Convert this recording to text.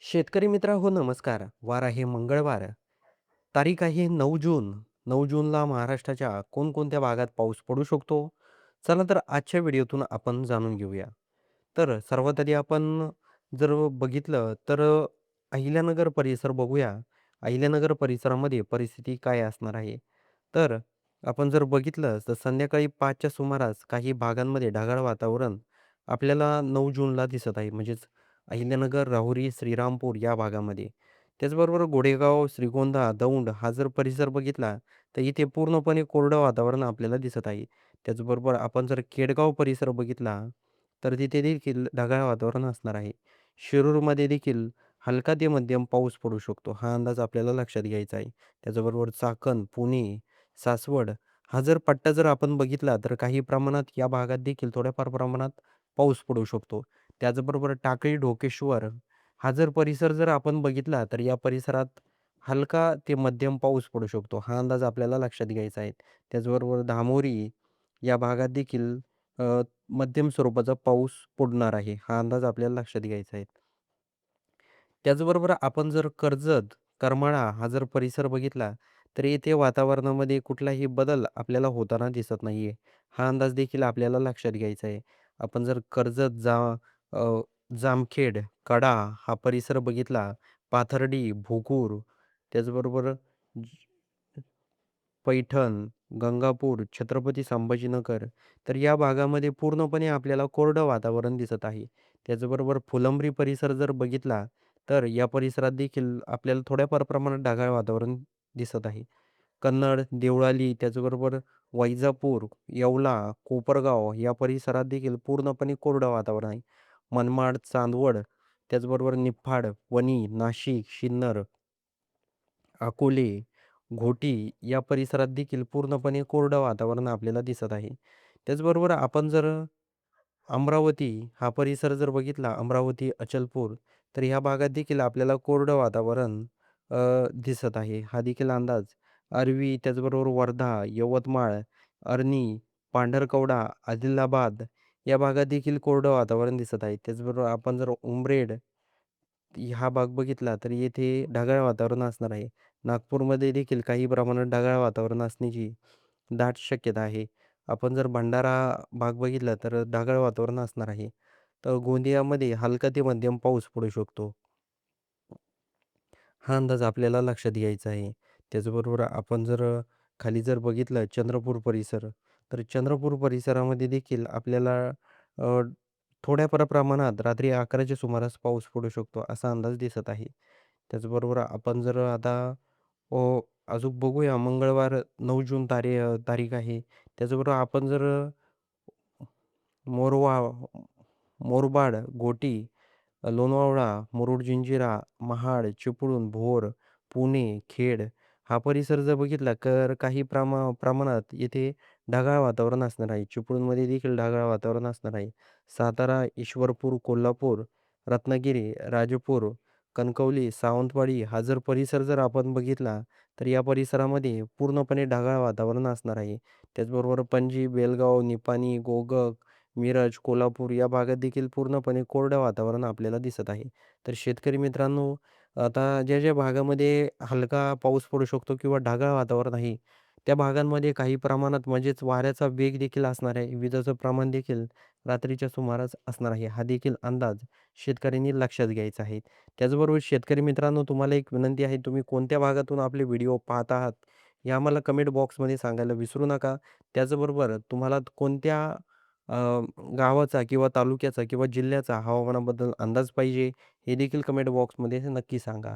शेतकरी मित्रा हो नमस्कार. वार आहे मंगळवार. तारीख आहे 9 जून. 9 जूनला महाराष्ट्राच्या कोणकोणत्या भागात पाऊस पडू शकतो? चला तर आजच्या व्हिडिओतून आपण जाणून घेऊया. तर सर्वात आधी आपण जर बघितलं तर अहिल्यानगर परिसर बघूया. अहिल्यानगर परिसरामध्ये परिस्थिती काय असणार आहे? तर आपण जर बघितलं तर संध्याकाळी 5च्या सुमारास काही भागांमध्ये ढगाळ वातावरण आपल्याला 9 जूनला दिसत आहे. म्हणजेच अहिल्यानगर, राहुरी, श्रीरामपूर या भागामध्ये. त्याचबरोबर गोडेगाव, श्रीगोंदा, दौंड हा जर परिसर बघितला, तर इथे पूर्णपणे कोरडं वातावरण आपल्याला दिसत आहे. त्याचबरोबर आपण जर केडगाव परिसर बघितला, तर तिथे देखील ढगाळ वातावरण असणार आहे. शिरूरमध्ये देखील हलका ते मध्यम पाऊस पडू शकतो. हा अंदाज आपल्याला लक्षात घ्यायचा आहे. त्याचबरोबर चाकण, पुणे, सासवड हा जर पट्टा जर आपण बघितला, तर काही प्रमाणात या भागात देखील थोड्याफार प्रमाणात पाऊस पडू शकतो. त्याचबरोबर टाकळी, ढोकेश्वर हा जर परिसर जर आपण बघितला, तर या परिसरात हलका ते मध्यम पाऊस पडू शकतो. हा अंदाज आपल्याला लक्षात घ्यायचा आहे. त्याचबरोबर धामोरी या भागात देखील मध्यम स्वरूपाचा पाऊस पडणार आहे. हा अंदाज आपल्याला लक्षात घ्यायचा आहे. त्याचबरोबर आपण जर कर्जत, करमाळा हा जर परिसर बघितला, तर येथे वातावरणामध्ये कुठलाही बदल आपल्याला होताना दिसत नाहीये. हा अंदाज देखील आपल्याला लक्षात घ्यायचा आहे. आपण जर कर्जत, अ, जामखेड, कडा हा परिसर बघितला, पाथर्डी, भोकूर त्याचबरोबर पैठण, गंगापूर, छत्रपती संभाजीनगर, तर या भागामध्ये पूर्णपणे आपल्याला कोरडं वातावरण दिसत आहे. त्याचबरोबर फुलंब्री परिसर जर बघितला, तर या परिसरात देखील आपल्याला थोड्याफार प्रमाणात ढगाळ वातावरण दिसत आहे. कन्नड, देवळाली, त्याचबरोबर वैजापूर, येवला, कोपरगाव या परिसरात देखील पूर्णपणे कोरडं वातावरण आहे. मनमाड, चांदवड, त्याचबरोबर निफाड, वणी, नाशिक, सिन्नर अकोले, घोटी या परिसरात देखील पूर्णपणे कोरडं वातावरण आपल्याला दिसत आहे. त्याचबरोबर आपण जर अमरावती हा परिसर जर बघितला, अमरावती, अचलपूर, तर ह्या भागात देखील आपल्याला कोरडं वातावरण दिसत आहे. हा देखील अंदाज अरवी, त्याचबरोबर वर्धा, यवतमाळ, अर्नी, पांढरकवडा, आदिलाबाद या भागात देखील कोरडं वातावरण दिसत आहे. त्याचबरोबर आपण जर उमरेड हा भाग बघितला तर येथे ढगाळ वातावरण असणार आहे. नागपूरमध्ये देखील काही प्रमाणात ढगाळ वातावरण असण्याची दाट शक्यता आहे. आपण जर भंडारा भाग बघितला तर ढगाळ वातावरण असणार आहे. तर गोंदियामध्ये हलका ते मध्यम पाऊस पडू शकतो. हा अंदाज आपल्याला लक्षात घ्यायचा आहे. त्याचबरोबर आपण जर खाली जर बघितलं चंद्रपूर परिसर, तर चंद्रपूर परिसरामध्ये देखील आपल्याला अ, थोड्याफार प्रमाणात रात्री 11च्या सुमारास पाऊस पडू शकतो, असा अंदाज दिसत आहे. त्याचबरोबर आपण जर आता अजून बघूया मंगळवार 9 जून तारीख आहे. त्याचबरोबर आपण जर मोरवा मोरबाड, गोटी, लोणावळा, मुरुड जंजिरा, महाड, चिपळूण, भोर, पुणे, खेड हा परिसर जर बघितला तर काही प्रमाणात येथे ढगाळ वातावरण असणार आहे. चिपळूणमध्ये देखील ढगाळ वातावरण असणार आहे. सातारा, ईश्वरपूर, कोल्हापूर, रत्नागिरी, राजापूर, कणकवली, सावंतवाडी हा जर परिसर जर आपण बघितला, तर या परिसरामध्ये पूर्णपणे ढगाळ वातावरण असणार आहे. त्याचबरोबर पणजी, बेलगाव, निपाणी, गोगक, मिरज, कोल्हापूर या भागात देखील पूर्णपणे कोरडं वातावरण आपल्याला दिसत आहे. तर शेतकरी मित्रांनो, आता ज्या भागामध्ये हलका पाऊस पडू शकतो किंवा ढगाळ वातावरण आहे, त्या भागांमध्ये काही प्रमाणात म्हणजेच वाऱ्याचा वेग देखील असणार आहे. विजेचं प्रमाण देखील रात्रीच्या सुमारास असणार आहे. हा देखील अंदाज शेतकऱ्यांनी लक्षात घ्यायचा आहे. त्याचबरोबर शेतकरी मित्रांनो, तुम्हाला एक विनंती आहे, तुम्ही कोणत्या भागातून आपले व्हिडिओ पाहत आहात, हे आम्हाला कमेंट बॉक्समध्ये सांगायला विसरू नका. त्याचबरोबर तुम्हाला कोणत्या अ, गावाचा किंवा तालुक्याचा किंवा जिल्ह्याचा हवामानाबद्दल अंदाज पाहिजे, हे देखील कमेंट बॉक्समध्ये नक्की सांगा.